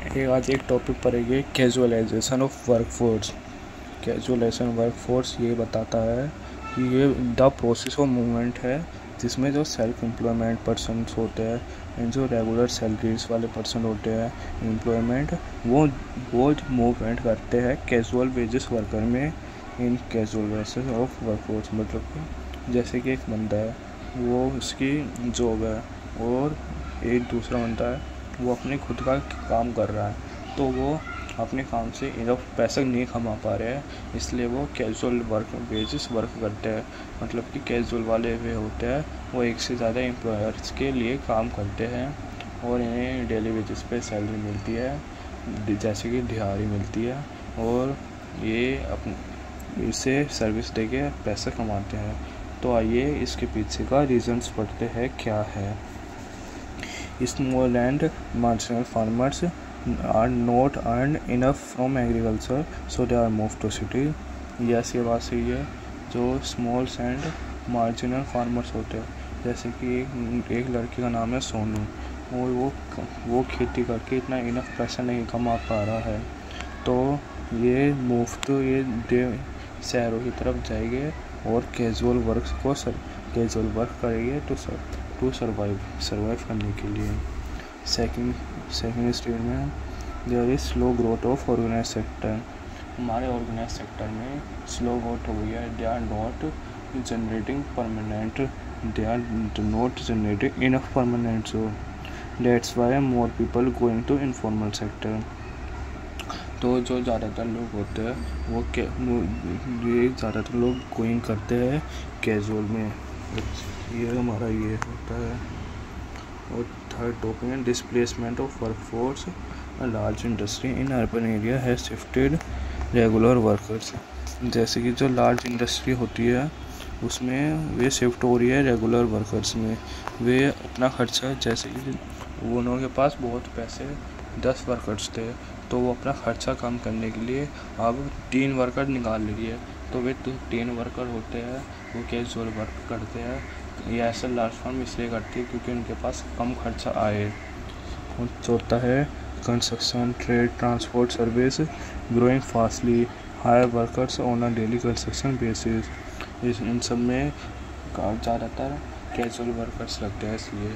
आज एक टॉपिक पढ़ेंगे casualisation of workforce. Casualisation workforce ये बताता है कि ये द प्रोसेस ऑफ मूवमेंट है जिसमें जो सेल्फ एम्प्लॉयमेंट पर्सनस होते हैं एंड जो रेगुलर सैलरीज वाले पर्सन होते हैं एम्प्लॉयमेंट वो मूवमेंट करते हैं कैजुअल वेजेस वर्कर में इन कैजुअलाइजेशन ऑफ वर्कफोर्स। मतलब कि जैसे कि एक बंदा है वो उसकी जॉब है और एक दूसरा बंदा है वो अपने खुद का काम कर रहा है तो वो अपने काम से इनफ पैसा नहीं कमा पा रहे हैं, इसलिए वो कैजुअल वर्क बेसिस वर्क करते हैं। मतलब कि कैजुअल वाले वे होते हैं वो एक से ज़्यादा एम्प्लॉयर्स के लिए काम करते हैं और इन्हें डेली बेसिस पे सैलरी मिलती है, जैसे कि दिहाड़ी मिलती है और ये अपने इसे सर्विस दे के पैसा कमाते हैं। तो आइए इसके पीछे का रीजंस पढ़ते हैं क्या है। Small and marginal farmers are not earned enough from agriculture, so they are moved to city. Yes, ये बात सही है। जो स्मॉल्स एंड मार्जिनल फार्मर्स होते हैं, जैसे कि एक लड़की का नाम है सोनू और वो खेती करके इतना इनफ पैसा नहीं कमा पा रहा है तो ये मुफ्त ये शहरों की तरफ जाएंगे और कैजुअल वर्क करेंगे टू सर्वाइव करने के लिए। सेकेंड स्टेज में there is slow growth of organise sector. हमारे ऑर्गेनाइज सेक्टर में स्लो ग्रोथ हो गई है। They are not generating enough permanent job, that's why more people going to informal sector. तो जो ज़्यादातर लोग होते हैं ये ज़्यादातर लोग गोइंग करते हैं कैजुअल में, ये हमारा ये होता है। और थर्ड टॉपिक है displacement of workforce. Large industry in urban area has shifted regular workers. जैसे कि जो लार्ज इंडस्ट्री होती है उसमें वे शिफ्ट हो रही है रेगुलर वर्कर्स में। वे अपना खर्चा, जैसे कि उन्होंने के पास बहुत पैसे 10 वर्कर्स थे तो वो अपना खर्चा कम करने के लिए अब 3 वर्कर निकाल रही है। तो वे 3 वर्कर होते हैं वो कैजुअल वर्क करते हैं। ये ऐसा लार्ज फार्म इसलिए करती है क्योंकि उनके पास कम खर्चा आए। और चौथा है construction, trade, transport service growing fastly, hire workers on a daily construction basis. इन सब में ज़्यादातर कैजुअल वर्कर्स लगते हैं इसलिए।